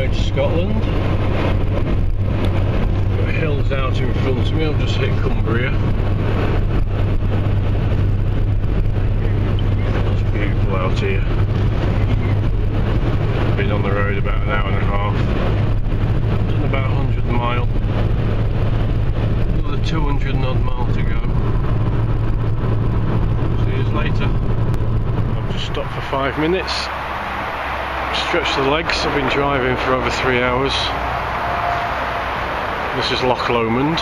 way to Scotland. Got hills out in front of me, I've just hit Cumbria. It's beautiful out here. Been on the road about an hour and a half. Done about 100 mile. Another 200 and odd mile to go. See you later. I've just stopped for 5 minutes. Stretch the legs. I've been driving for over 3 hours. This is Loch Lomond.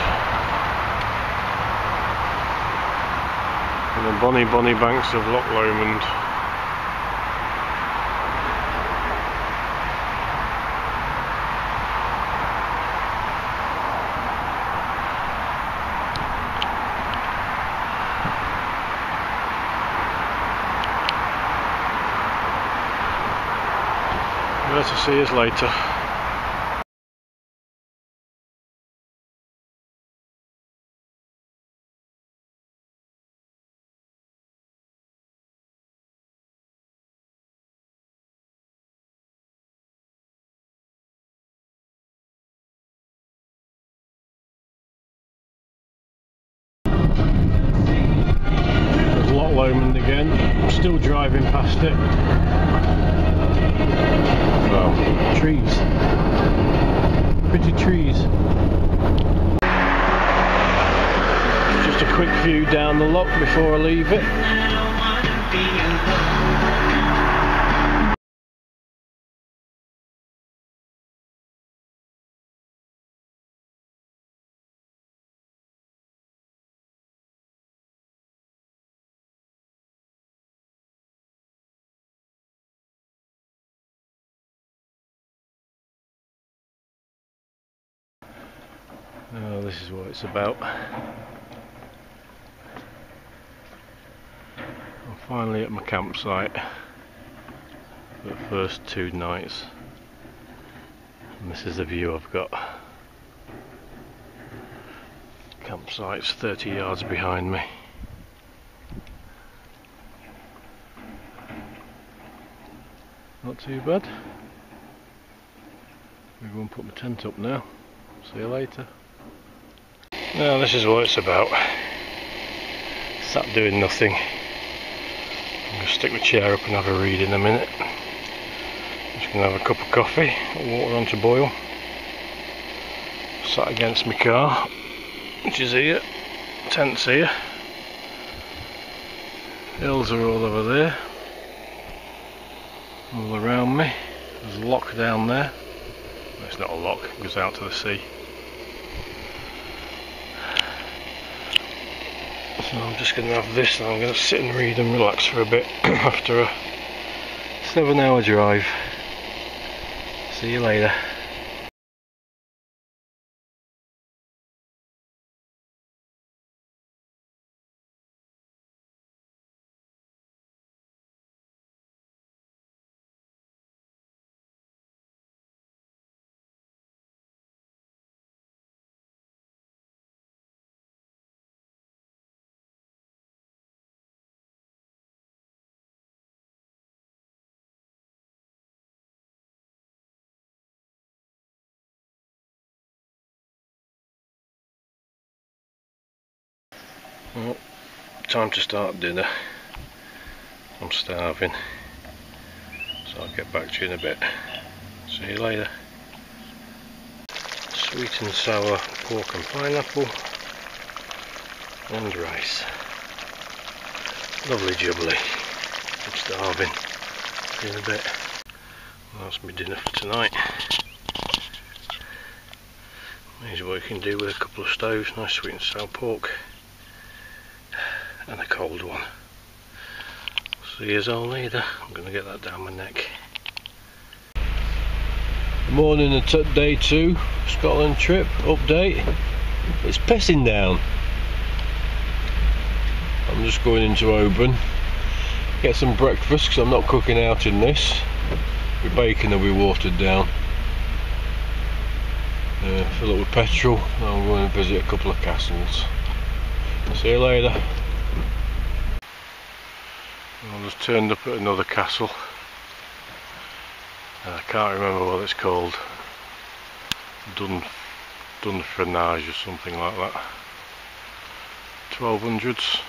And the bonny banks of Loch Lomond. Better see us later. There's Loch Lomond again. I'm still driving past it. Well, trees. Pretty trees. Just a quick view down the loch before I leave it. Oh, this is what it's about. I'm finally at my campsite for the first 2 nights, and this is the view I've got. Campsite's 30 yards behind me. Not too bad. I'm going to put my tent up now. See you later. Now this is what it's about. Sat doing nothing. I'm going to stick the chair up and have a read in a minute. Just going to have a cup of coffee, water on to boil. Sat against my car, which is here. Tent's here. Hills are all over there. All around me. There's a loch down there. Well, it's not a loch, it goes out to the sea. So I'm just going to have this and I'm going to sit and read and relax for a bit after a 7-hour drive. See you later. Well, time to start dinner. I'm starving, so I'll get back to you in a bit. See you later. Sweet and sour pork and pineapple and rice. Lovely jubbly. I'm starving. See you in a bit. Well, that's my dinner for tonight. Here's what you can do with a couple of stoves. Nice sweet and sour pork. And a cold one. See you all later. I'm going to get that down my neck. Morning of day 2 Scotland trip update. It's pissing down. I'm just going into Oban, get some breakfast because I'm not cooking out in this. The bacon will be watered down. Fill up with petrol. I'm going to visit a couple of castles. See you later. I just turned up at another castle. I can't remember what it's called. Dunstaffnage or something like that. 1200s.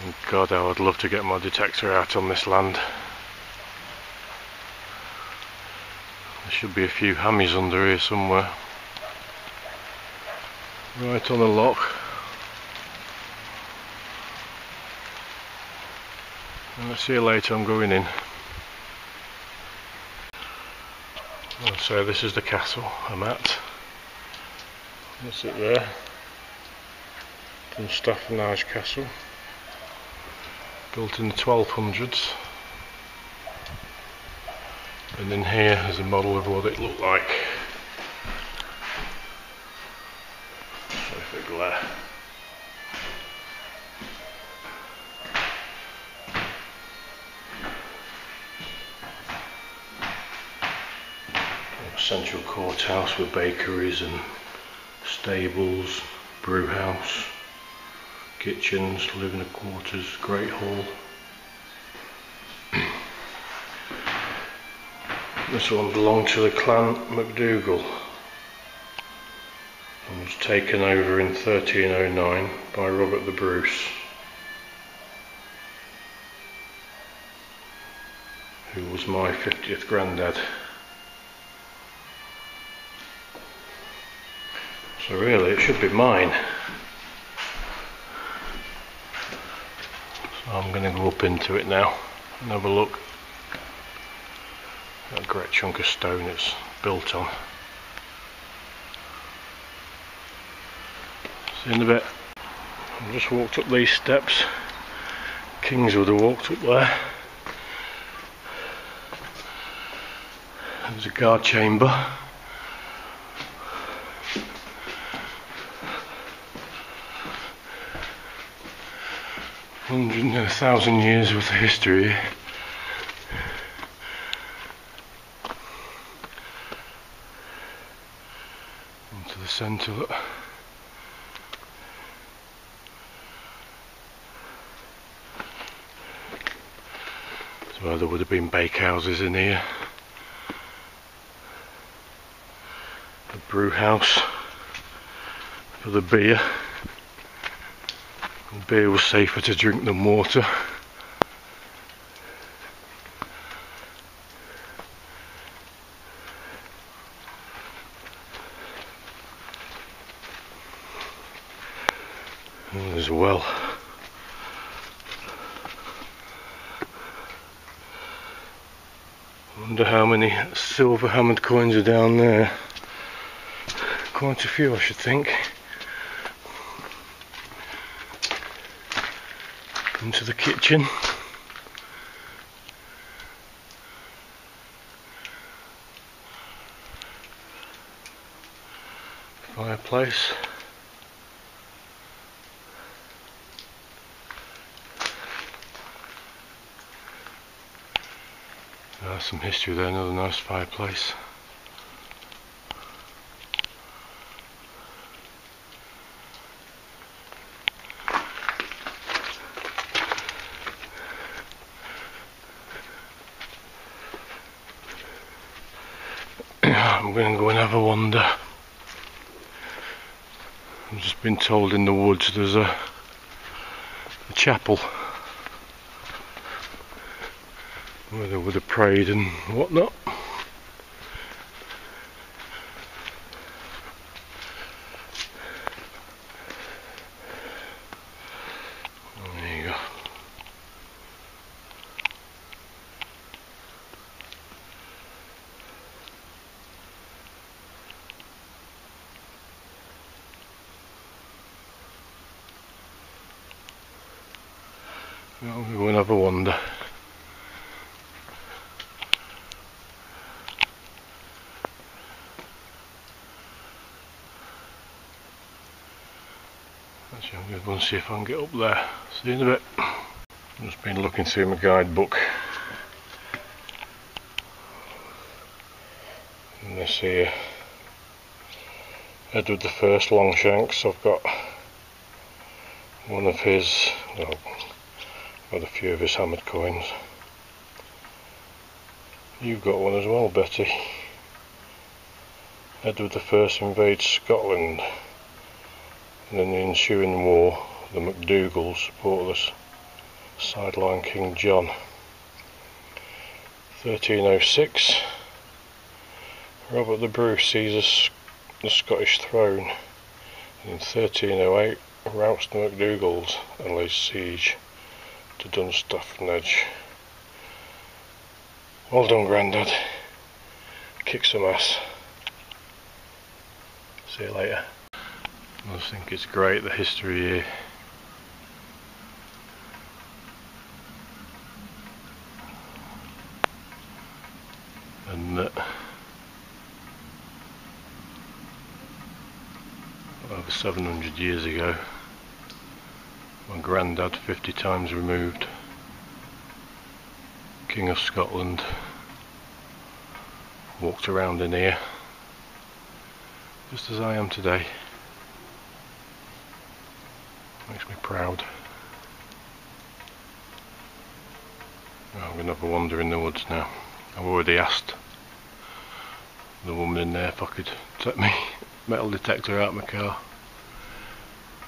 And God, I would love to get my detector out on this land. There should be a few hammies under here somewhere. Right on the loch. And I'll see you later, I'm going in. So this is the castle I'm at. That's it there. Dunstaffnage Castle. Built in the 1200s. And in here is a model of what it looked like. Sorry for the glare. Central courthouse with bakeries and stables, brew house, kitchens, living quarters, great hall. This one belonged to the clan MacDougall and was taken over in 1309 by Robert the Bruce, who was my 50th granddad. So really it should be mine. So I'm going to go up into it now and have a look. That great chunk of stone it's built on. See you in a bit. I've just walked up these steps. Kings would have walked up there. There's a guard chamber. A 1,000 years worth of history. Into the centre. So there would have been bakehouses in here. A brew house for the beer. Beer was safer to drink than water. And there's a well. I wonder how many silver hammered coins are down there. Quite a few, I should think. Into the kitchen. Fireplace. There's some history there, another nice fireplace. I'm going to go and have a wander. I've just been told in the woods there's a chapel where they would have prayed and whatnot. There you go. Well, we'll go and have a wander. Actually, I'm going to go and see if I can get up there. See you in a bit. I've just been looking through my guidebook. And this here, Edward the First Longshanks. I've got one of his, well, got a few of his hammered coins. You've got one as well, Betty. Edward I invades Scotland, and in the ensuing war, the MacDougals supportless sideline King John. 1306, Robert the Bruce seizes the Scottish throne, and in 1308 routs the MacDougals and lays siege to Dunstaffnage. Well done, Grandad. Kick some ass. See you later. I think it's great, the history here. And over 700 years ago, my Grandad, 50 times removed, King of Scotland, walked around in here, just as I am today. Makes me proud. I'm going to have a wander in the woods now. I've already asked the woman in there if I could take my metal detector out of my car,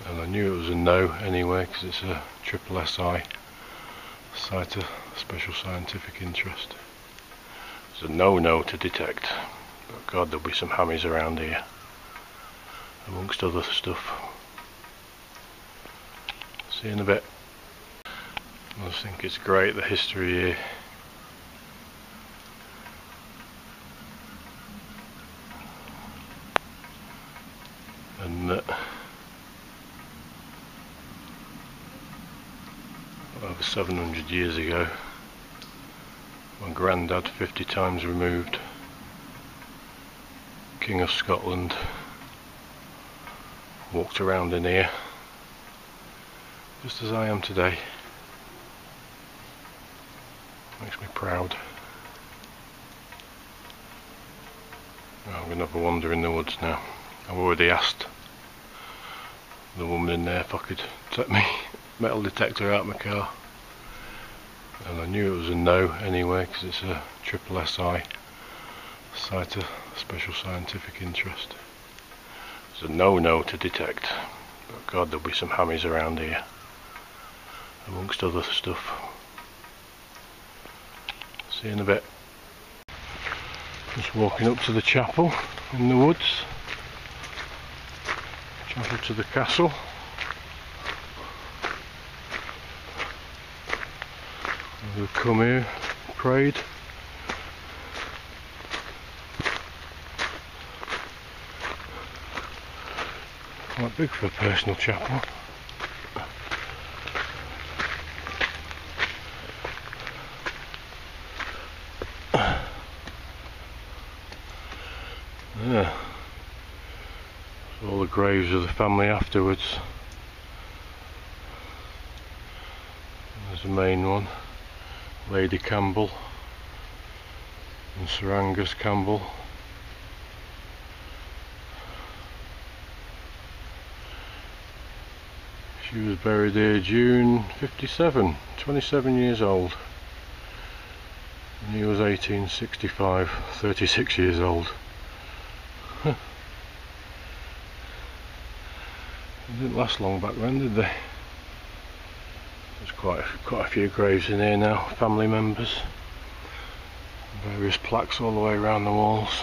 and I knew it was a no anyway, because it's a triple SI, Site of Special Scientific Interest. It's a no to detect, but God, there'll be some hammies around here amongst other stuff. See you in a bit. I think it's great, the history here. And over 700 years ago, my Grandad, 50 times removed, King of Scotland, walked around in here, just as I am today. Makes me proud. I'm going to have a wander in the woods now. I've already asked the woman in there if I could take my metal detector out of my car, and I knew it was a no anyway, because it's a triple SI, Site of Special Scientific Interest. It's a no to detect, but God, there'll be some hammies around here amongst other stuff. See you in a bit. Just walking up to the chapel in the woods. Chapel to the castle. We've come here, prayed. Quite big for a personal chapel. Yeah. So all the graves of the family afterwards. There's the main one, Lady Campbell and Sir Angus Campbell. She was buried here June 57, 27 years old. And he was 1865, 36 years old. They didn't last long back then, did they? There's quite a few graves in here now, family members. Various plaques all the way around the walls.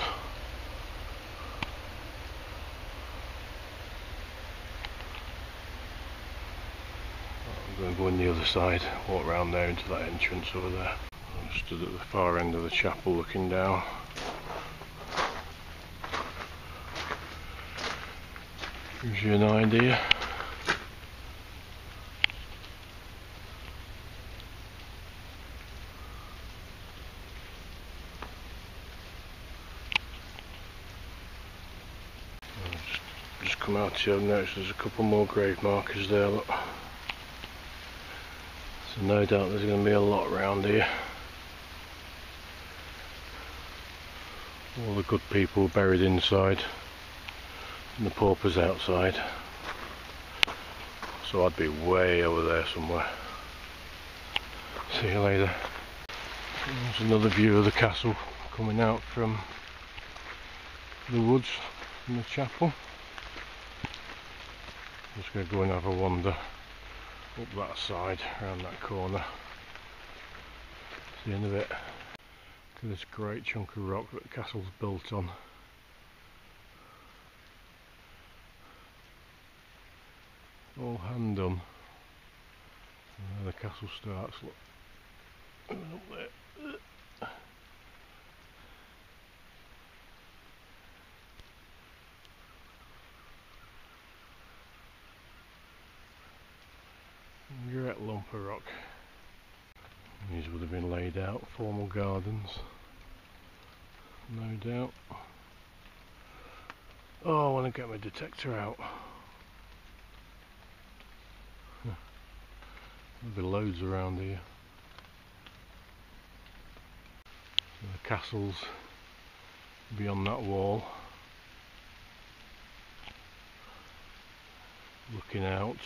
I'm going to go on the other side, walk around there into that entrance over there. I'm stood at the far end of the chapel looking down. Gives you an idea. Just come out here and notice there's a couple more grave markers there, look. So no doubt there's going to be a lot around here. All the good people buried inside and the paupers outside. So I'd be way over there somewhere. See you later. There's another view of the castle coming out from the woods from the chapel. Just going to go and have a wander up that side, around that corner. See you in a bit. Look at this great chunk of rock that the castle's built on. All hand done. And there the castle starts, look. Up there. Great lump of rock. These would have been laid out, formal gardens, no doubt. Oh, I want to get my detector out. There'll be loads around here. The castle's beyond that wall. Looking out.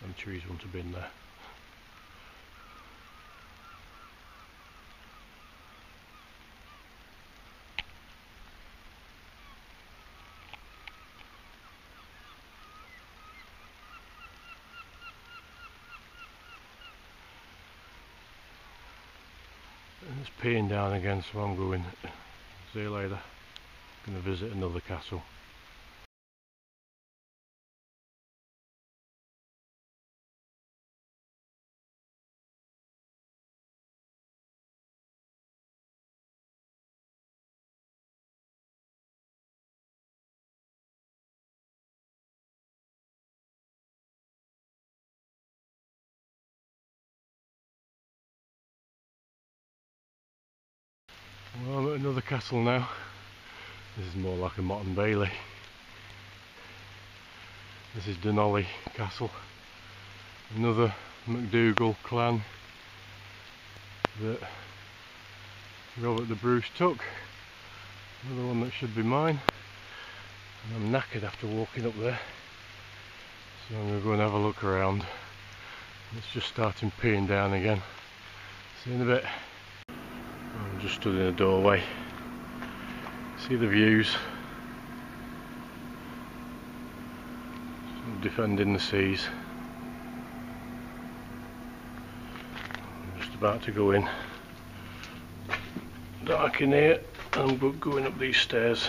Them trees wouldn't have been there. And it's peeing down again, so I'm going. See you later. Going to visit another castle. Well, I'm at another castle now. This is more like a Motte and Bailey. This is Dunstaffnage Castle. Another MacDougall clan that Robert the Bruce took. Another one that should be mine. And I'm knackered after walking up there. So I'm going to go and have a look around. It's just starting peeing down again. See you in a bit. I'm just stood in a doorway. See the views. Defending the seas. I'm just about to go in. Dark in here. I'm going up these stairs.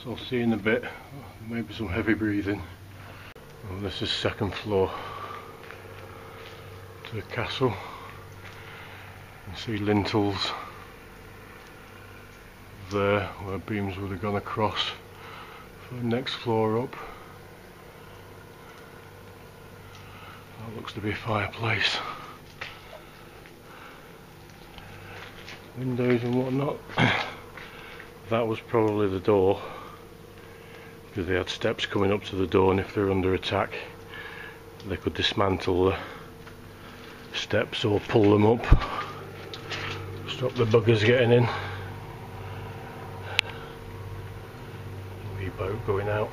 So I'll see you in a bit. Maybe some heavy breathing. Oh, this is second floor to the castle. You see lintels there where beams would have gone across for the next floor up. That looks to be a fireplace. Windows and whatnot. That was probably the door, because they had steps coming up to the door, and if they're under attack they could dismantle the steps or pull them up. Stop the buggers getting in. Wee boat going out.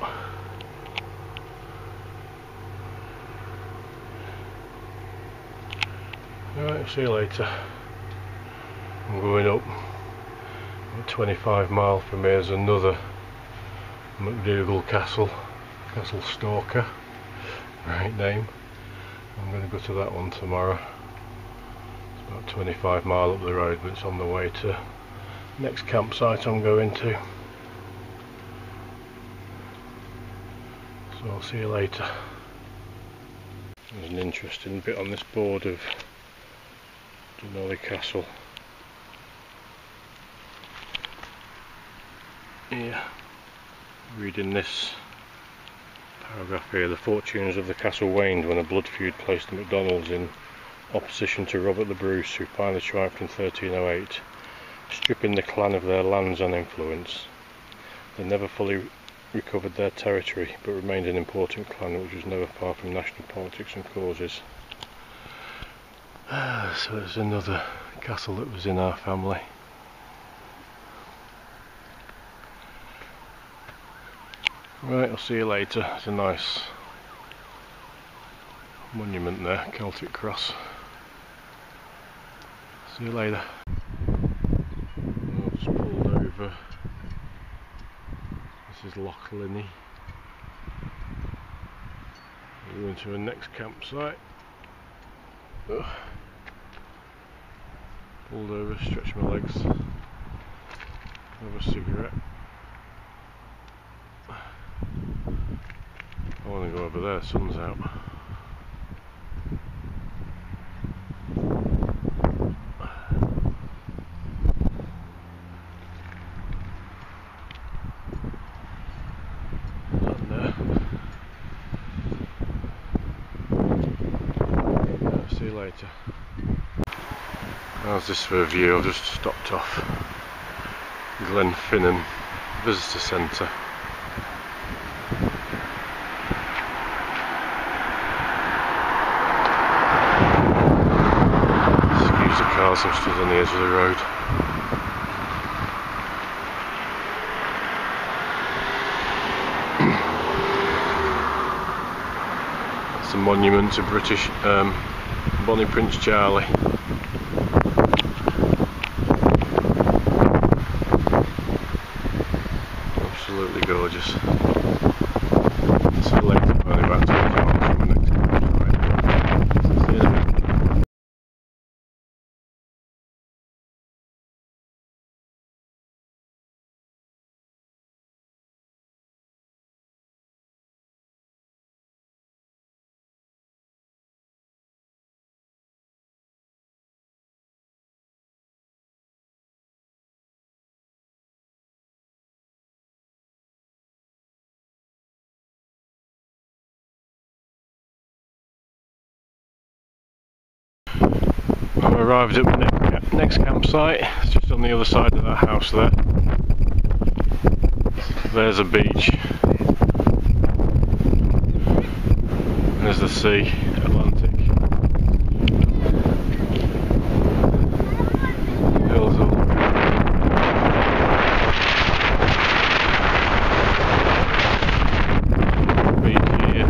Alright, see you later. I'm going up. 25 miles from here is another MacDougall Castle. Castle Stalker. Right name. I'm going to go to that one tomorrow. About 25 miles up the road, but it's on the way to next campsite I'm going to. So I'll see you later. There's an interesting bit on this board of Dunstaffnage Castle. Yeah, reading this paragraph here. The fortunes of the castle waned when a blood feud placed the MacDonalds in opposition to Robert the Bruce, who finally triumphed in 1308, stripping the clan of their lands and influence. They never fully recovered their territory, but remained an important clan which was never far from national politics and causes. So it's another castle that was in our family. Right, I'll see you later. It's a nice monument there, Celtic cross. See you later. I've just pulled over. This is Loch. We're going to the next campsite. Ugh. Pulled over, stretched my legs, have a cigarette. I want to go over there, sun's out. See you later. How's this for a view? I've just stopped off Glenfinnan Visitor Centre. Excuse the cars, I'm stood on the edge of the road. It's a monument to British Bonnie Prince Charlie. Absolutely gorgeous. So late, only about 20 miles from the next campsite. See you in a bit. I've arrived at the next campsite. It's just on the other side of that house there. There's a beach. There's the sea, Atlantic. Hills all beach here.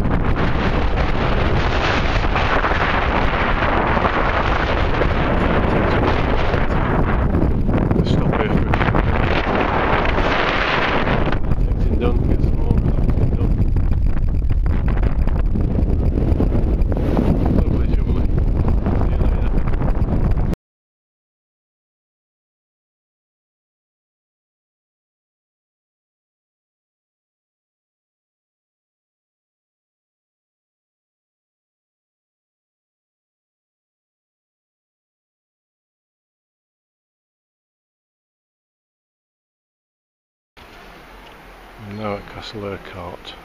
We're now at Castle Urquhart.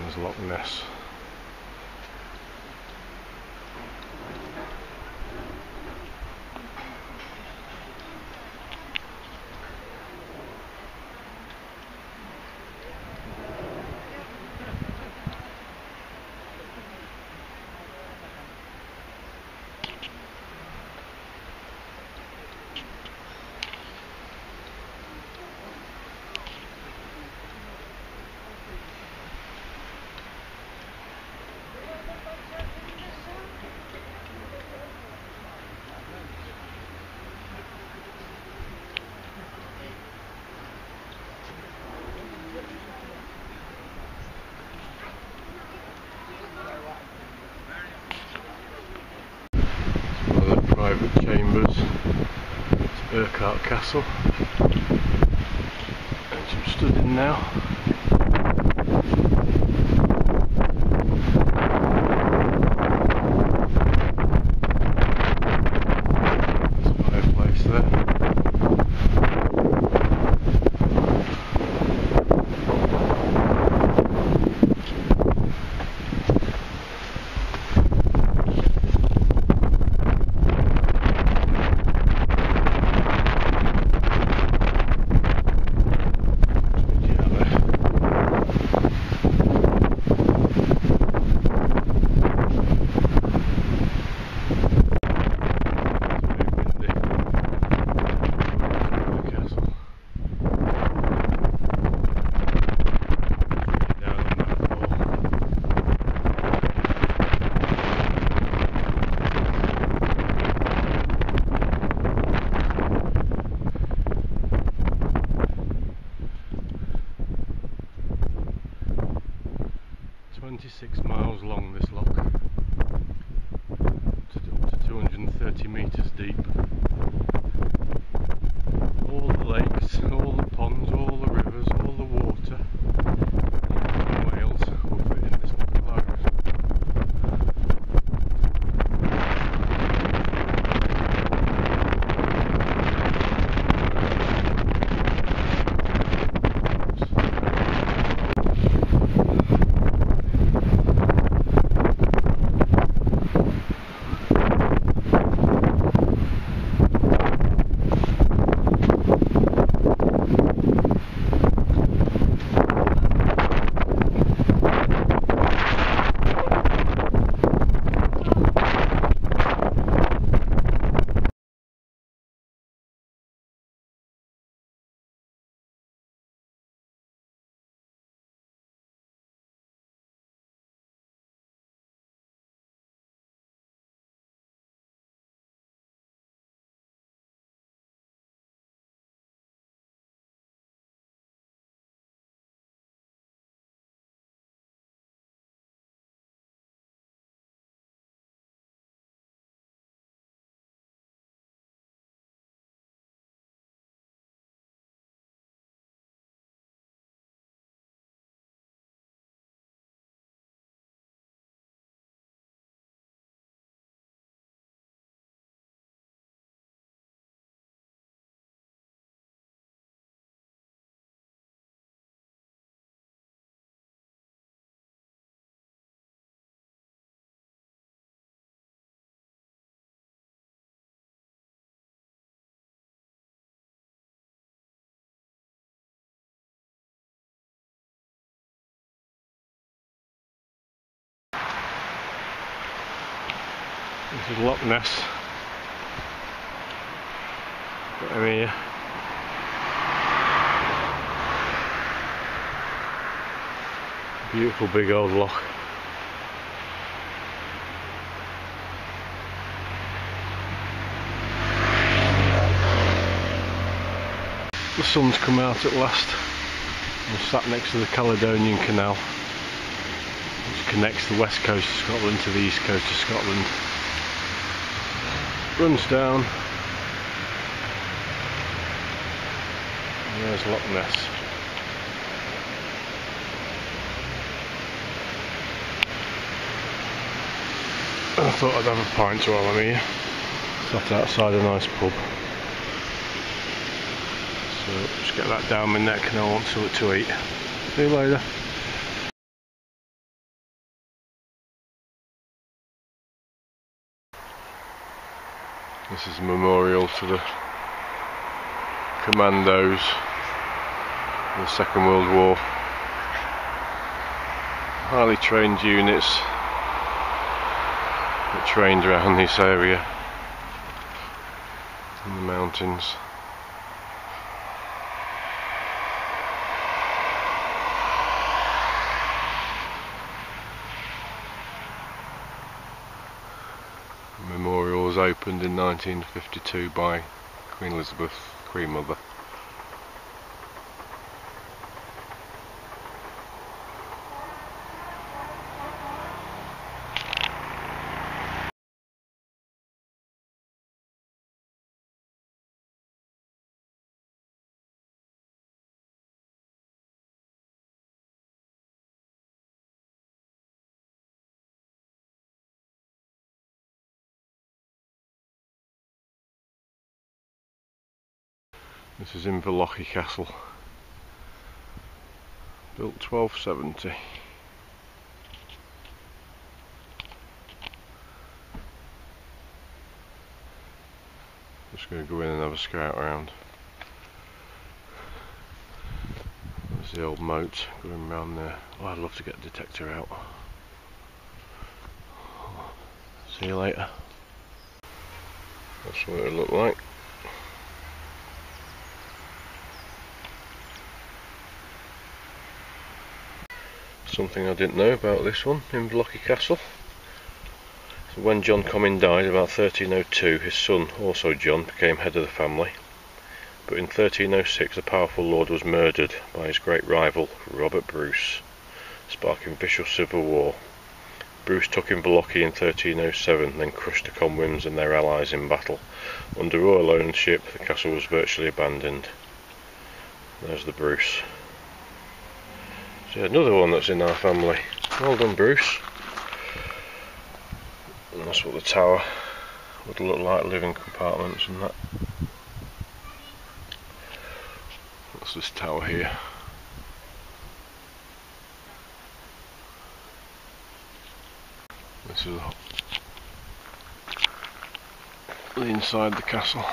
There's Loch Ness. Private chambers. It's Urquhart Castle, which I'm stood in now. There's a fireplace there. deep. All the lakes, all the ponds, all the rivers, all the water in Wales will fit in this little load. This is Loch Ness. Got him here. Beautiful big old loch. The sun's come out at last. I'm sat next to the Caledonian Canal, which connects the west coast of Scotland to the east coast of Scotland. Runs down, and there's Loch Ness. I thought I'd have a pint while I'm here. Sat outside a nice pub. So just get that down my neck and I want something to eat. See you later. This is a memorial to the commandos in the Second World War. Highly trained units that trained around this area in the mountains. The memorial was opened in 1952 by Queen Elizabeth, Queen Mother. This is Inverlochy Castle, built 1270. Just going to go in and have a scout around. There's the old moat going round there. Oh, I'd love to get a detector out. See you later. That's what it would look like. Something I didn't know about this one, Inverlochy Castle. So when John Comyn died about 1302, his son, also John, became head of the family. But in 1306 the powerful lord was murdered by his great rival, Robert Bruce, sparking vicious civil war. Bruce took Inverlochy in 1307, then crushed the Comwins and their allies in battle. Under royal ownership, the castle was virtually abandoned. There's the Bruce. So another one that's in our family. Well done, Bruce. And that's what the tower would look like, living compartments and that. That's this tower here. This is the inside the castle.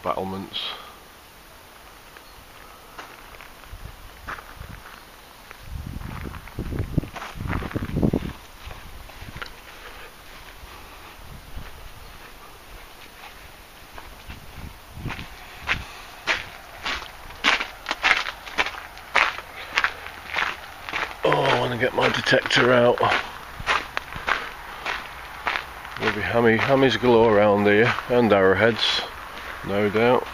Battlements. I want to get my detector out. There'll be hammies galore around here, and arrowheads, no doubt.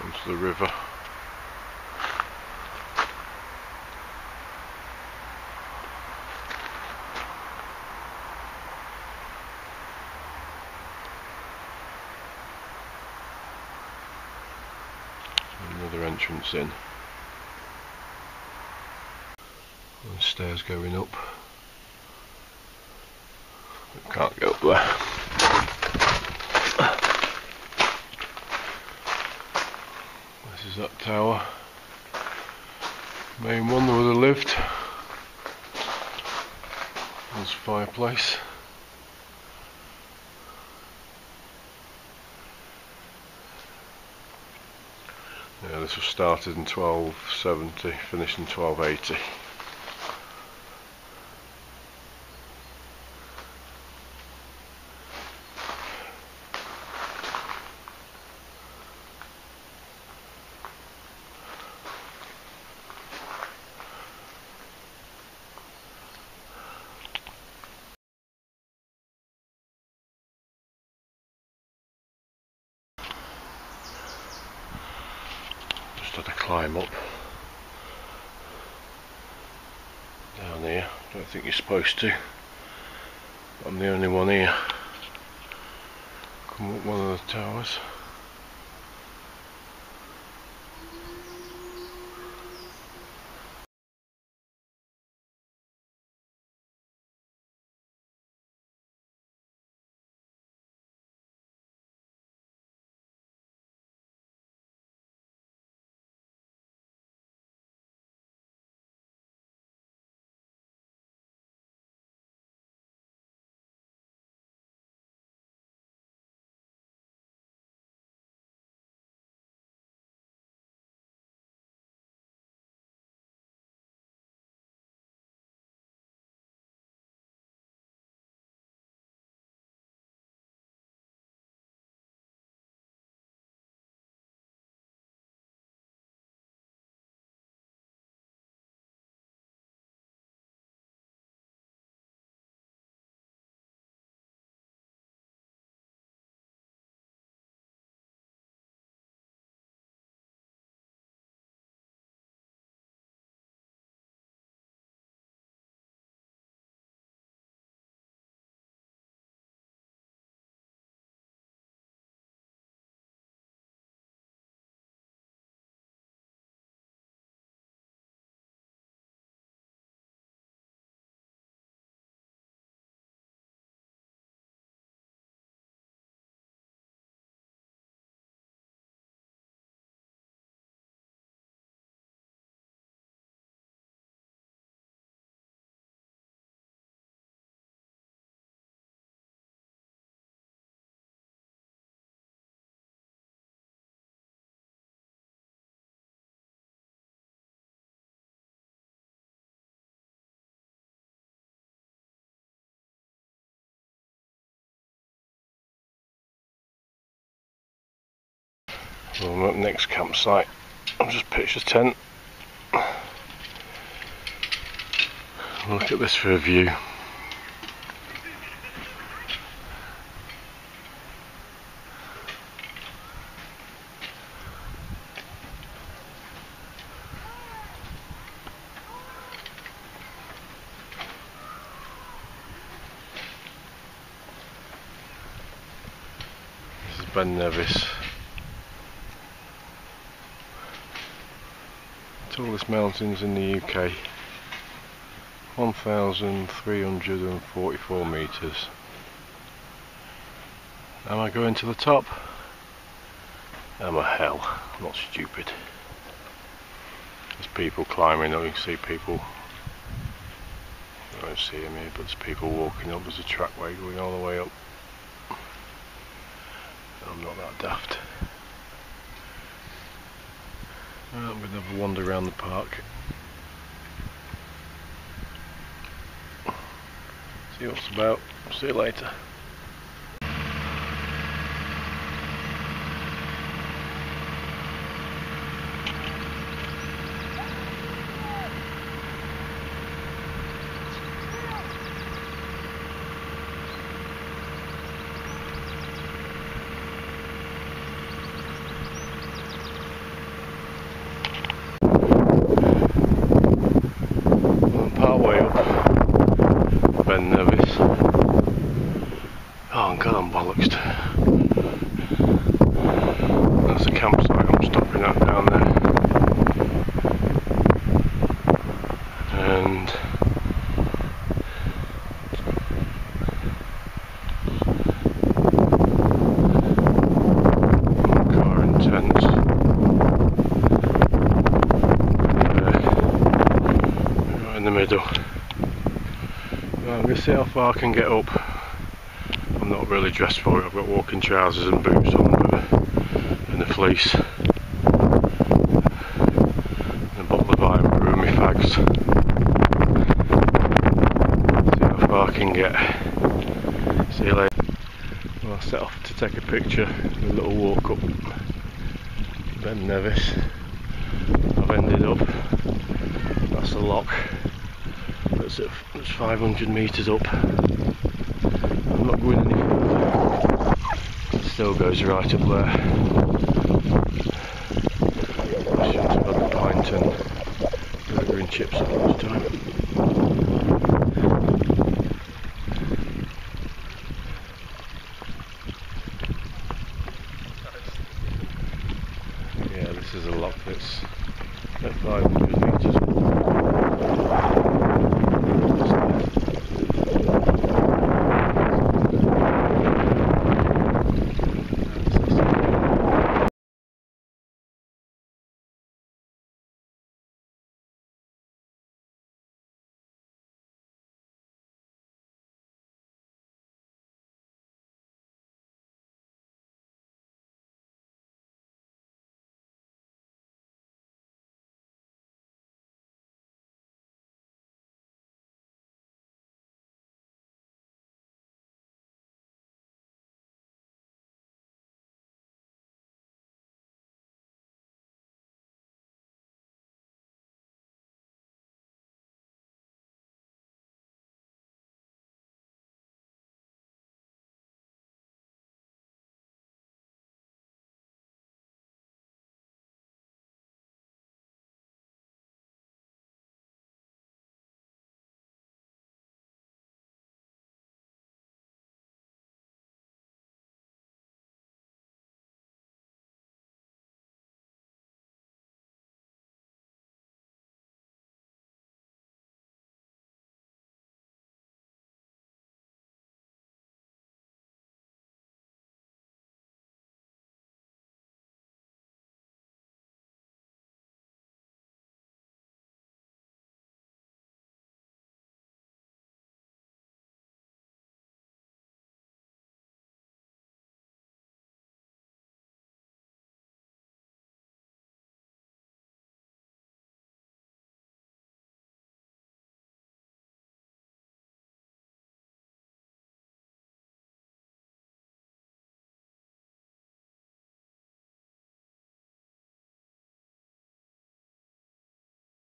Onto the river. Another entrance in. And stairs going up. Can't go up there. This is that tower. Main one that would have lived. There's fireplace. Yeah, this was started in 1270, finished in 1280. Had to climb up down here. Don't think you're supposed to. I'm the only one here. Come up one of the towers. Well, I'm at the next campsite. I've just pitched a tent. Look at this for a view. Ben Nevis. Tallest mountains in the UK. 1,344 metres. Am I going to the top? Am I hell? I'm not stupid. There's people climbing up, you can see people. I don't see them here, but there's people walking up. There's a trackway going all the way up. I'm not that daft. Well, I'm going to have a wander around the park. See what it's about. See you later. Ben Nevis. Oh god, I'm bollocks. That's the campsite I'm stopping at down there. And car and tents. Right in the middle. I'm going to see how far I can get up. I'm not really dressed for it. I've got walking trousers and boots on, and a fleece, and a bottle of iron brew and my fags. See how far I can get. See you later. Well, I set off to take a picture, a little walk up Ben Nevis. I've ended up, that's the Loch. It's 500 metres up. I'm not going any further. It still goes right up there. I should have had a pint and burger and chips at lunchtime. Yeah, this is a Loch that's at 500 metres up.